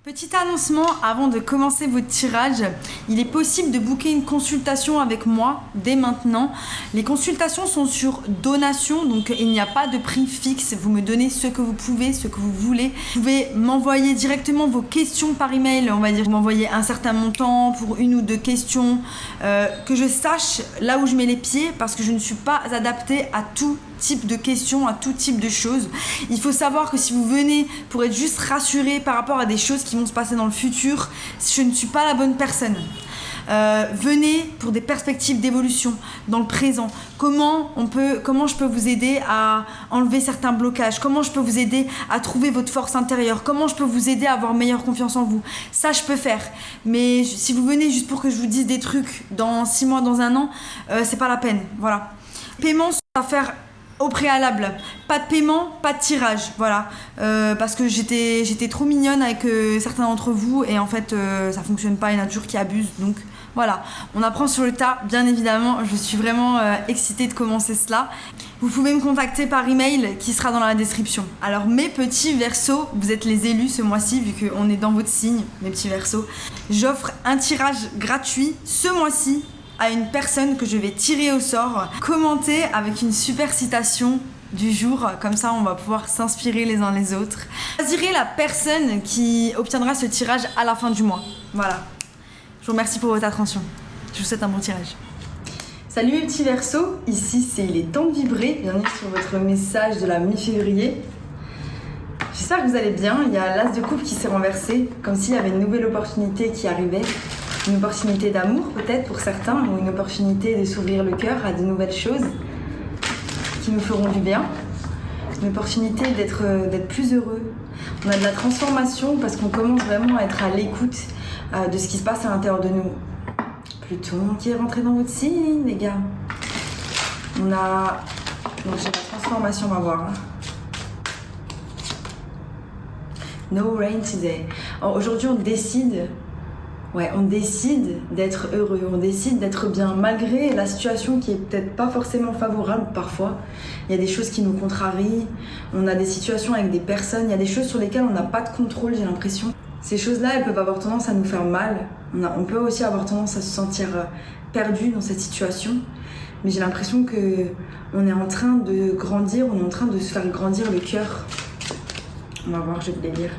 Petit annoncement avant de commencer votre tirage, il est possible de booker une consultation avec moi dès maintenant. Les consultations sont sur donation, donc il n'y a pas de prix fixe. Vous me donnez ce que vous pouvez, ce que vous voulez. Vous pouvez m'envoyer directement vos questions par email, on va dire, m'envoyer un certain montant pour une ou deux questions, que je sache là où je mets les pieds, parce que je ne suis pas adaptée à tout type de questions, à tout type de choses. Il faut savoir que si vous venez pour être juste rassuré par rapport à des choses qui vont se passer dans le futur, je ne suis pas la bonne personne. Venez pour des perspectives d'évolution dans le présent. Comment je peux vous aider à enlever certains blocages? Comment je peux vous aider à trouver votre force intérieure? Comment je peux vous aider à avoir meilleure confiance en vous? Ça, je peux faire. Mais si vous venez juste pour que je vous dise des trucs dans 6 mois, dans 1 an, c'est pas la peine. Voilà. Paiement à faire au préalable, pas de paiement, pas de tirage, voilà, parce que j'étais trop mignonne avec certains d'entre vous et en fait ça fonctionne pas, il y en a toujours qui abusent, donc voilà, on apprend sur le tas, bien évidemment. Je suis vraiment excitée de commencer cela. Vous pouvez me contacter par email qui sera dans la description. Alors mes petits Verseaux, vous êtes les élus ce mois-ci vu qu'on est dans votre signe, mes petits Verseaux. J'offre un tirage gratuit ce mois-ci à une personne que je vais tirer au sort. Commentez avec une super citation du jour, comme ça on va pouvoir s'inspirer les uns les autres. Choisirez la personne qui obtiendra ce tirage à la fin du mois. Voilà. Je vous remercie pour votre attention. Je vous souhaite un bon tirage. Salut mes petits Verseaux, ici c'est Il est temps de vibrer. Bienvenue sur votre message de la mi-février. J'espère que vous allez bien. Il y a l'as de coupe qui s'est renversé, comme s'il y avait une nouvelle opportunité qui arrivait. Une opportunité d'amour peut-être pour certains, ou une opportunité de s'ouvrir le cœur à de nouvelles choses qui nous feront du bien. Une opportunité d'être plus heureux. On a de la transformation parce qu'on commence vraiment à être à l'écoute de ce qui se passe à l'intérieur de nous. Pluton qui est rentré dans votre signe, les gars. Donc j'ai la transformation, on va voir. No rain today. Alors aujourd'hui on décide d'être heureux, on décide d'être bien malgré la situation qui est peut-être pas forcément favorable parfois. Il y a des choses qui nous contrarient, on a des situations avec des personnes, il y a des choses sur lesquelles on n'a pas de contrôle, j'ai l'impression. Ces choses-là, elles peuvent avoir tendance à nous faire mal. On peut aussi avoir tendance à se sentir perdu dans cette situation. Mais j'ai l'impression qu'on est en train de grandir, on est en train de se faire grandir le cœur. On va voir, je vais les lire.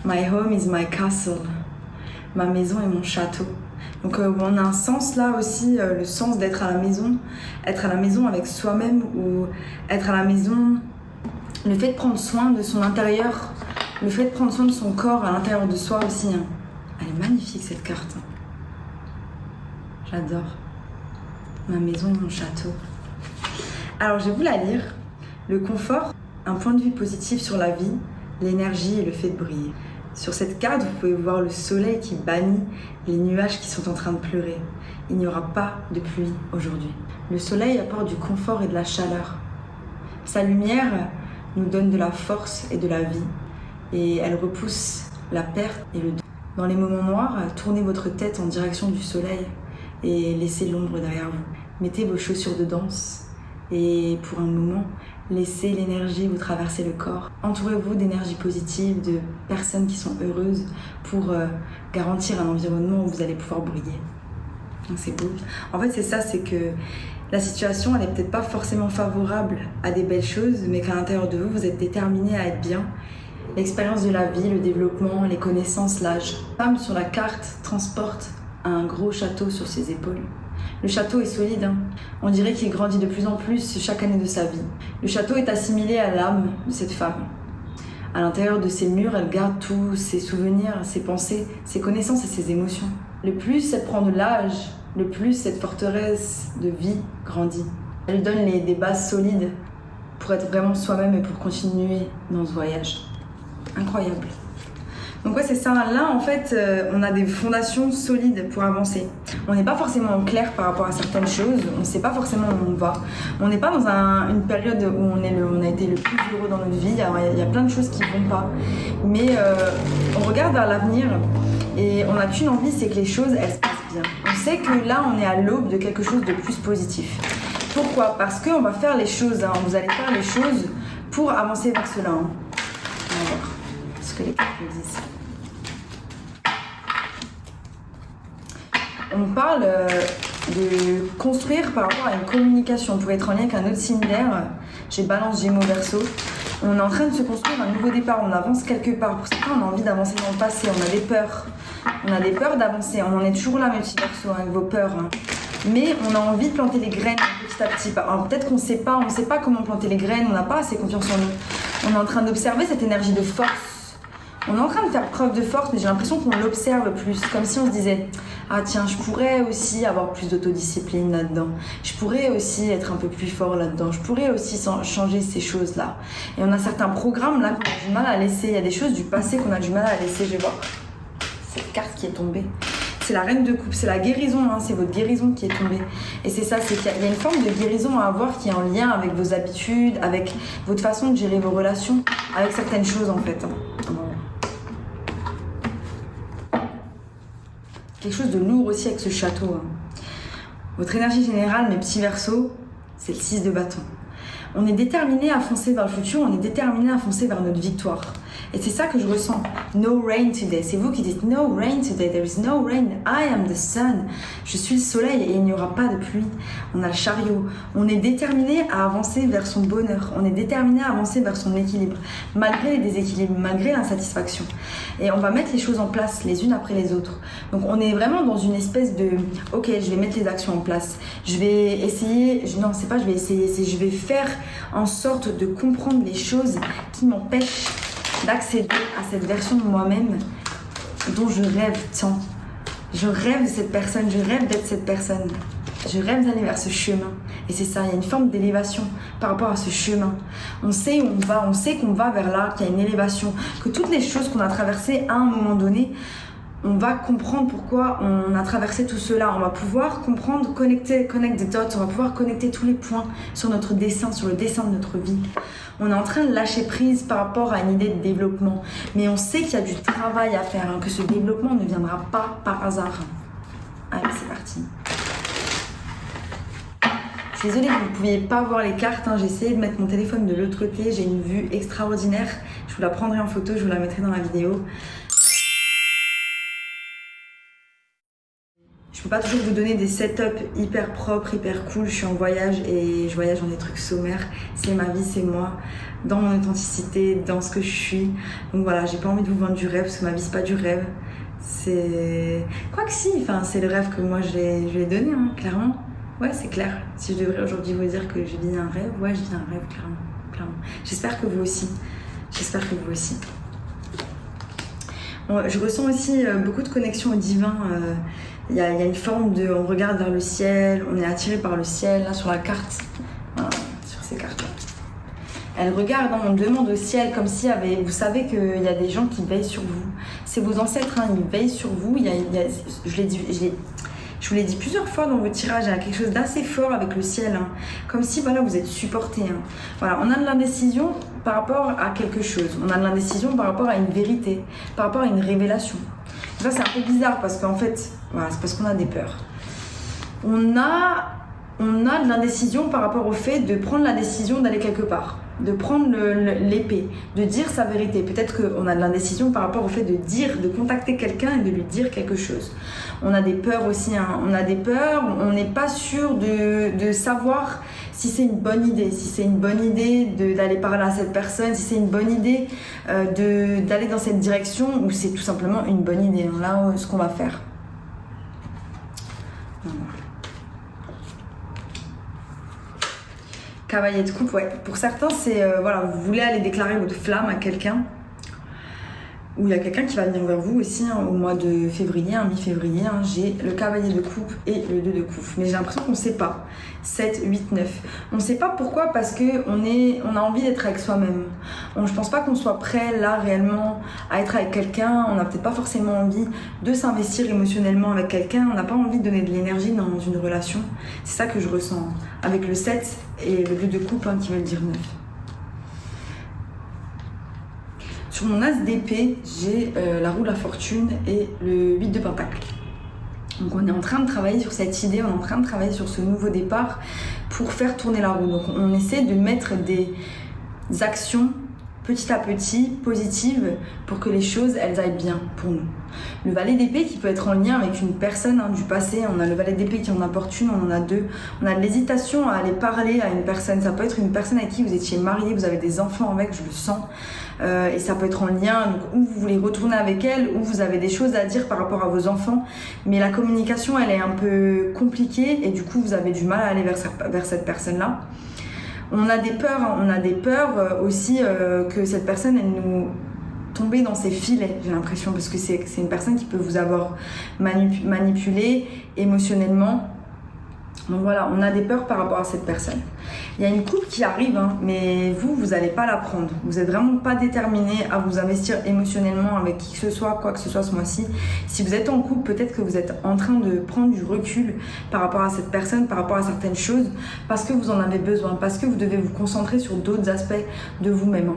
My home is my castle. Ma maison est mon château. Donc on a un sens là aussi, le sens d'être à la maison. Être à la maison avec soi-même ou être à la maison, le fait de prendre soin de son intérieur, le fait de prendre soin de son corps à l'intérieur de soi aussi. Hein. Elle est magnifique cette carte. J'adore. Ma maison est mon château. Alors je vais vous la lire. Le confort, un point de vue positif sur la vie, l'énergie et le fait de briller. Sur cette carte, vous pouvez voir le soleil qui bannit les nuages qui sont en train de pleurer. Il n'y aura pas de pluie aujourd'hui. Le soleil apporte du confort et de la chaleur. Sa lumière nous donne de la force et de la vie. Et elle repousse la perte et le doute. Dans les moments noirs, tournez votre tête en direction du soleil et laissez l'ombre derrière vous. Mettez vos chaussures de danse et pour un moment, laissez l'énergie vous traverser le corps. Entourez-vous d'énergie positive, de personnes qui sont heureuses pour garantir un environnement où vous allez pouvoir briller. Donc c'est beau. En fait, c'est ça, c'est que la situation, elle n'est peut-être pas forcément favorable à des belles choses, mais qu'à l'intérieur de vous, vous êtes déterminé à être bien. L'expérience de la vie, le développement, les connaissances, l'âge. La femme sur la carte transporte un gros château sur ses épaules. Le château est solide, hein. On dirait qu'il grandit de plus en plus chaque année de sa vie. Le château est assimilé à l'âme de cette femme. À l'intérieur de ses murs, elle garde tous ses souvenirs, ses pensées, ses connaissances et ses émotions. Le plus elle prend de l'âge, le plus cette forteresse de vie grandit. Elle lui donne des bases solides pour être vraiment soi-même et pour continuer dans ce voyage. Incroyable. Donc ouais, c'est ça. Là, en fait, on a des fondations solides pour avancer. On n'est pas forcément au clair par rapport à certaines choses. On ne sait pas forcément où on va. On n'est pas dans une période où on a été le plus heureux dans notre vie. Alors, il y a plein de choses qui ne vont pas. Mais on regarde vers l'avenir et on n'a qu'une envie, c'est que les choses, elles se passent bien. On sait que là, on est à l'aube de quelque chose de plus positif. Pourquoi? Parce qu'on va faire les choses. Hein. Vous allez faire les choses pour avancer vers cela. Hein. On va voir ce que les cartes me disent. On parle de construire par rapport à une communication. On pourrait être en lien avec un autre signe d'air. J'ai Balance, Gémeaux, Verseau. On est en train de se construire un nouveau départ. On avance quelque part. Pour certains, on a envie d'avancer dans le passé. On a des peurs. On a des peurs d'avancer. On en est toujours là, mes petits Verseaux, avec vos peurs. Mais on a envie de planter des graines petit à petit. Alors peut-être qu'on sait pas, on ne sait pas comment planter les graines. On n'a pas assez confiance en nous. On est en train d'observer cette énergie de force. On est en train de faire preuve de force, mais j'ai l'impression qu'on l'observe plus. Comme si on se disait, ah tiens, je pourrais aussi avoir plus d'autodiscipline là-dedans. Je pourrais aussi être un peu plus fort là-dedans. Je pourrais aussi changer ces choses-là. Et on a certains programmes là qu'on a du mal à laisser. Il y a des choses du passé qu'on a du mal à laisser. Je vais voir cette carte qui est tombée. C'est la reine de coupe, c'est la guérison, hein, c'est votre guérison qui est tombée. Et c'est ça, c'est qu'il y a une forme de guérison à avoir qui est en lien avec vos habitudes, avec votre façon de gérer vos relations, avec certaines choses en fait. Quelque chose de lourd aussi avec ce château. Votre énergie générale, mes petits Verseaux, c'est le 6 de bâton. On est déterminé à foncer vers le futur, on est déterminé à foncer vers notre victoire. Et c'est ça que je ressens. No rain today. C'est vous qui dites no rain today. There is no rain. I am the sun. Je suis le soleil et il n'y aura pas de pluie. On a le chariot. On est déterminé à avancer vers son bonheur. On est déterminé à avancer vers son équilibre. Malgré les déséquilibres, malgré l'insatisfaction. Et on va mettre les choses en place les unes après les autres. Donc on est vraiment dans une espèce de ok, je vais mettre les actions en place. Je vais essayer. Non, c'est pas je vais essayer. C'est je vais faire en sorte de comprendre les choses qui m'empêchent d'accéder à cette version de moi-même dont je rêve tant. Je rêve de cette personne, je rêve d'être cette personne. Je rêve d'aller vers ce chemin. Et c'est ça, il y a une forme d'élévation par rapport à ce chemin. On sait où on va, on sait qu'on va vers là, qu'il y a une élévation, que toutes les choses qu'on a traversées à un moment donné, on va comprendre pourquoi on a traversé tout cela. On va pouvoir comprendre, connect the dots, on va pouvoir connecter tous les points sur notre dessin, sur le dessin de notre vie. On est en train de lâcher prise par rapport à une idée de développement. Mais on sait qu'il y a du travail à faire, que ce développement ne viendra pas par hasard. Allez, c'est parti. Je suis désolée que vous ne pouviez pas voir les cartes. J'ai essayé de mettre mon téléphone de l'autre côté. J'ai une vue extraordinaire. Je vous la prendrai en photo, je vous la mettrai dans la vidéo. Je peux pas toujours vous donner des setups hyper propres, hyper cool. Je suis en voyage et je voyage dans des trucs sommaires. C'est ma vie, c'est moi, dans mon authenticité, dans ce que je suis. Donc voilà, j'ai pas envie de vous vendre du rêve parce que ma vie c'est pas du rêve. C'est... Quoique si, c'est le rêve que moi je l'ai donné, clairement. Ouais, c'est clair. Si je devrais aujourd'hui vous dire que je vis un rêve, ouais, je vis un rêve, clairement. J'espère que vous aussi. Je ressens aussi beaucoup de connexion au divin. Il y a une forme de... On regarde vers le ciel, on est attiré par le ciel, là, sur la carte. Voilà, sur ces cartes-là. Elle regarde, on demande au ciel comme s'il y avait... Vous savez qu'il y a des gens qui veillent sur vous. C'est vos ancêtres, ils veillent sur vous. Je vous l'ai dit plusieurs fois dans vos tirages, il y a quelque chose d'assez fort avec le ciel. Comme si, voilà, vous êtes supporté. Voilà, on a de l'indécision par rapport à quelque chose. On a de l'indécision par rapport à une vérité, par rapport à une révélation. Ça, c'est un peu bizarre parce qu'en fait, voilà, c'est parce qu'on a des peurs. On a de l'indécision par rapport au fait de prendre la décision d'aller quelque part, de prendre l'épée, de dire sa vérité. Peut-être qu'on a de l'indécision par rapport au fait de contacter quelqu'un et de lui dire quelque chose. On a des peurs aussi, on a des peurs, on n'est pas sûr de savoir si c'est une bonne idée, d'aller parler à cette personne, si c'est une bonne idée d'aller dans cette direction ou c'est tout simplement une bonne idée, là, ce qu'on va faire. Cavalier de coupe, ouais. Pour certains, c'est, vous voulez aller déclarer votre flamme à quelqu'un. Ou il y a quelqu'un qui va venir vers vous aussi au mois de février, mi-février. J'ai le cavalier de coupe et le 2 de coupe. Mais j'ai l'impression qu'on ne sait pas. 7, 8, 9. On ne sait pas pourquoi, parce qu'on a envie d'être avec soi-même. Je ne pense pas qu'on soit prêt là réellement à être avec quelqu'un. On n'a peut-être pas forcément envie de s'investir émotionnellement avec quelqu'un. On n'a pas envie de donner de l'énergie dans une relation. C'est ça que je ressens avec le 7 et le 2 de coupe qui veut dire 9. Sur mon as d'épée, j'ai la roue de la fortune et le 8 de pentacle. Donc on est en train de travailler sur cette idée, on est en train de travailler sur ce nouveau départ pour faire tourner la roue. Donc on essaie de mettre des actions petit à petit, positive, pour que les choses, elles aillent bien pour nous. Le valet d'épée qui peut être en lien avec une personne du passé. On a le valet d'épée qui en apporte une, on en a deux. On a de l'hésitation à aller parler à une personne. Ça peut être une personne avec qui vous étiez marié, vous avez des enfants avec, je le sens. Et ça peut être en lien, donc, où vous voulez retourner avec elle, où vous avez des choses à dire par rapport à vos enfants. Mais la communication, elle est un peu compliquée et du coup, vous avez du mal à aller vers cette personne-là. On a des peurs aussi que cette personne, elle nous tombe dans ses filets, j'ai l'impression, parce que c'est une personne qui peut vous avoir manipulé émotionnellement. Donc voilà, on a des peurs par rapport à cette personne. Il y a une coupe qui arrive, mais vous n'allez pas la prendre. Vous n'êtes vraiment pas déterminé à vous investir émotionnellement avec qui que ce soit, quoi que ce soit ce mois-ci. Si vous êtes en couple, peut-être que vous êtes en train de prendre du recul par rapport à cette personne, par rapport à certaines choses, parce que vous en avez besoin, parce que vous devez vous concentrer sur d'autres aspects de vous-même.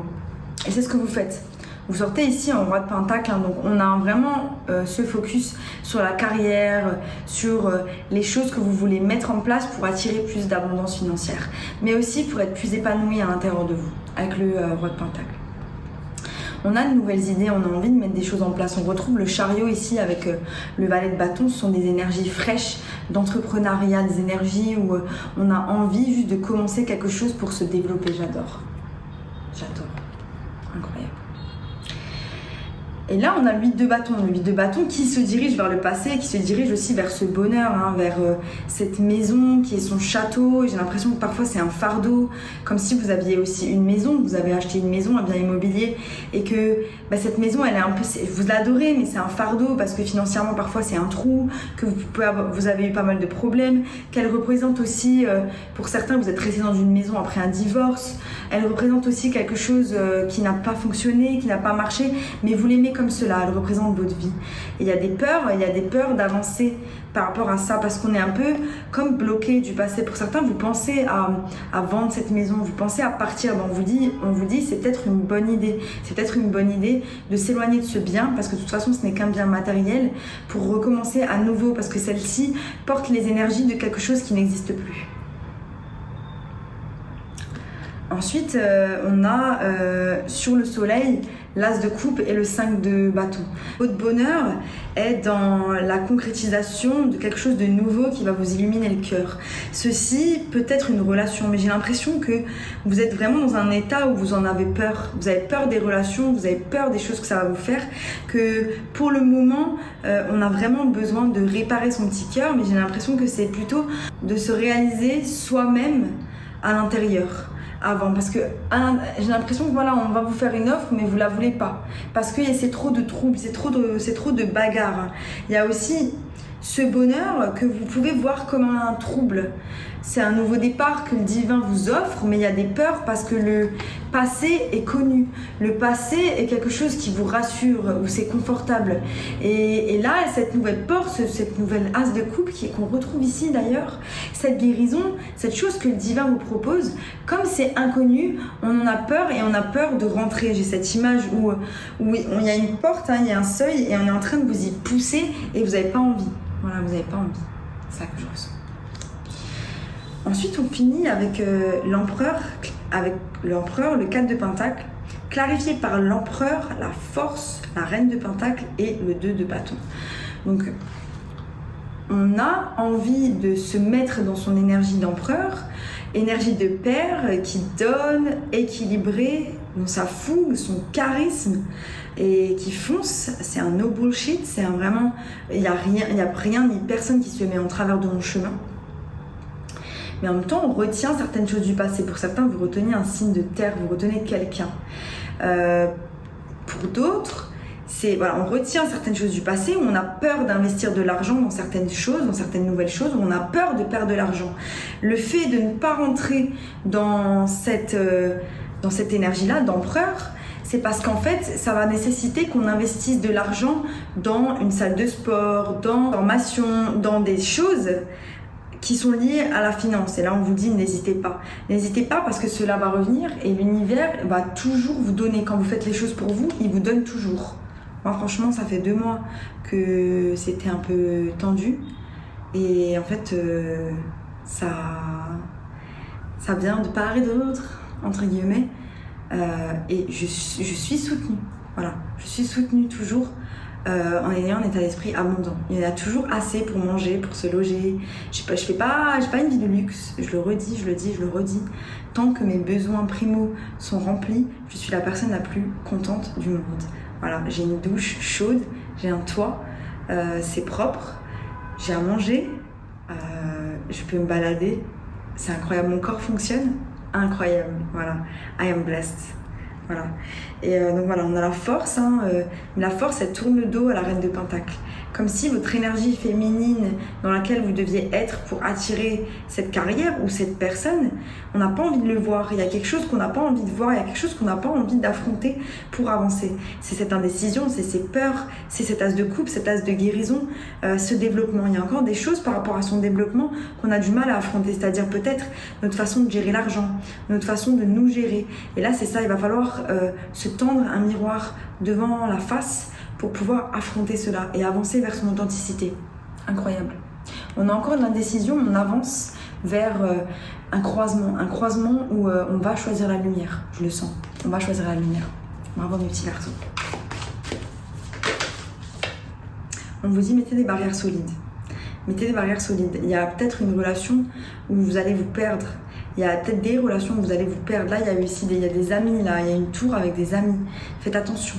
Et c'est ce que vous faites. Vous sortez ici en roi de pentacle, donc on a vraiment ce focus sur la carrière, sur les choses que vous voulez mettre en place pour attirer plus d'abondance financière, mais aussi pour être plus épanoui à l'intérieur de vous, avec le roi de pentacle. On a de nouvelles idées, on a envie de mettre des choses en place. On retrouve le chariot ici avec le valet de bâton. Ce sont des énergies fraîches d'entrepreneuriat, des énergies où on a envie juste de commencer quelque chose pour se développer. J'adore. Incroyable. Et là, on a le 8 de bâton. Le 8 de bâton qui se dirige vers le passé, qui se dirige aussi vers ce bonheur, vers cette maison qui est son château. J'ai l'impression que parfois c'est un fardeau, comme si vous aviez aussi une maison, vous avez acheté une maison, un bien immobilier, et que cette maison, elle est un peu, vous l'adorez, mais c'est un fardeau parce que financièrement parfois c'est un trou, que vous avez eu pas mal de problèmes, qu'elle représente aussi, pour certains, vous êtes resté dans une maison après un divorce. Elle représente aussi quelque chose qui n'a pas fonctionné, qui n'a pas marché, mais vous l'aimez comme cela, elle représente votre vie. Et il y a des peurs d'avancer par rapport à ça, parce qu'on est un peu comme bloqué du passé. Pour certains, vous pensez à vendre cette maison, vous pensez à partir, on vous dit c'est peut-être une bonne idée. C'est peut-être une bonne idée de s'éloigner de ce bien, parce que de toute façon, ce n'est qu'un bien matériel, pour recommencer à nouveau, parce que celle-ci porte les énergies de quelque chose qui n'existe plus. Ensuite, on a sur le soleil l'as de coupe et le 5 de bâton. Votre bonheur est dans la concrétisation de quelque chose de nouveau qui va vous illuminer le cœur. Ceci peut être une relation, mais j'ai l'impression que vous êtes vraiment dans un état où vous en avez peur. Vous avez peur des relations, vous avez peur des choses que ça va vous faire, que pour le moment, on a vraiment besoin de réparer son petit cœur, mais j'ai l'impression que c'est plutôt de se réaliser soi-même à l'intérieur. Avant, parce que j'ai l'impression que voilà, on va vous faire une offre mais vous la voulez pas parce que c'est trop de troubles, c'est trop de bagarres. Il y a aussi ce bonheur que vous pouvez voir comme un trouble. C'est un nouveau départ que le divin vous offre, mais il y a des peurs parce que le passé est connu. Le passé est quelque chose qui vous rassure, où c'est confortable. Et là, cette nouvelle porte, cette nouvelle as de coupe qu'on retrouve ici d'ailleurs, cette guérison, cette chose que le divin vous propose, comme c'est inconnu, on en a peur et on a peur de rentrer. J'ai cette image où il y a une porte, il y a un seuil et on est en train de vous y pousser et vous n'avez pas envie. Voilà, vous n'avez pas envie. C'est ça que je ressens. Ensuite, on finit avec l'empereur, le 4 de pentacle, clarifié par l'empereur, la force, la reine de pentacle et le 2 de bâton. Donc, on a envie de se mettre dans son énergie d'empereur, énergie de père qui donne, équilibré, dans sa fougue, son charisme, et qui fonce. C'est un no bullshit, c'est vraiment, il n'y a rien ni personne qui se met en travers de mon chemin. Mais en même temps, on retient certaines choses du passé. Pour certains, vous retenez un signe de terre, vous retenez quelqu'un. Pour d'autres, on retient certaines choses du passé, où on a peur d'investir de l'argent dans certaines choses, dans certaines nouvelles choses, où on a peur de perdre de l'argent. Le fait de ne pas rentrer dans cette énergie-là d'empereur, c'est parce qu'en fait, ça va nécessiter qu'on investisse de l'argent dans une salle de sport, dans une formation, dans des choses qui sont liées à la finance. Et là, on vous dit, n'hésitez pas. N'hésitez pas parce que cela va revenir et l'univers va toujours vous donner. Quand vous faites les choses pour vous, il vous donne toujours. Moi, franchement, ça fait 2 mois que c'était un peu tendu. Et en fait, ça vient de part et d'autre, entre guillemets. et je suis soutenue. Voilà, je suis soutenue toujours en ayant un état d'esprit abondant. Il y en a toujours assez pour manger, pour se loger. J'ai pas une vie de luxe, je le redis, je le dis, je le redis. Tant que mes besoins primaux sont remplis, je suis la personne la plus contente du monde. Voilà, j'ai une douche chaude, j'ai un toit, c'est propre, j'ai à manger, je peux me balader, c'est incroyable, mon corps fonctionne, incroyable, voilà, I am blessed. Voilà. Et donc voilà, on a la force, la force elle tourne le dos à la reine de Pentacle. Comme si votre énergie féminine dans laquelle vous deviez être pour attirer cette carrière ou cette personne, on n'a pas envie de le voir. Il y a quelque chose qu'on n'a pas envie de voir, il y a quelque chose qu'on n'a pas envie d'affronter pour avancer. C'est cette indécision, c'est ces peurs, c'est cet as de coupe, cet as de guérison, ce développement. Il y a encore des choses par rapport à son développement qu'on a du mal à affronter, c'est-à-dire peut-être notre façon de gérer l'argent, notre façon de nous gérer. Et là, c'est ça, il va falloir se tendre un miroir devant la face pour pouvoir affronter cela et avancer vers son authenticité. Incroyable. On a encore de l'indécision, on avance vers un croisement où on va choisir la lumière. Je le sens, on va choisir la lumière. Bravo mes petits garçons. On vous dit mettez des barrières solides. Mettez des barrières solides. Il y a peut-être une relation où vous allez vous perdre. Il y a peut-être des relations où vous allez vous perdre. Là, il y a aussi il y a des amis, là, il y a une tour avec des amis. Faites attention.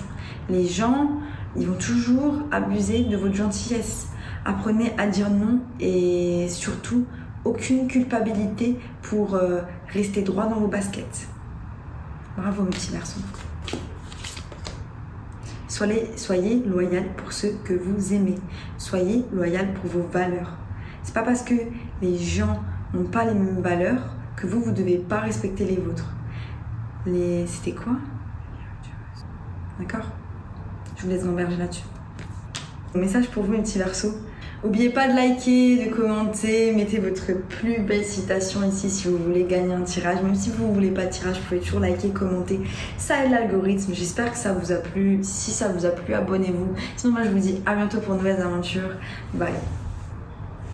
Les gens, ils vont toujours abuser de votre gentillesse. Apprenez à dire non et surtout, aucune culpabilité pour rester droit dans vos baskets. Bravo mes petits garçons. Soyez loyal pour ceux que vous aimez. Soyez loyal pour vos valeurs. C'est pas parce que les gens n'ont pas les mêmes valeurs que vous devez pas respecter les vôtres. C'était quoi? D'accord? Je vous laisse gamberger là-dessus. Mon message pour vous, mes petits versos. N'oubliez pas de liker, de commenter, mettez votre plus belle citation ici si vous voulez gagner un tirage. Même si vous ne voulez pas de tirage, vous pouvez toujours liker, commenter. Ça aide l'algorithme. J'espère que ça vous a plu. Si ça vous a plu, abonnez-vous. Sinon, moi, je vous dis à bientôt pour de nouvelles aventures. Bye.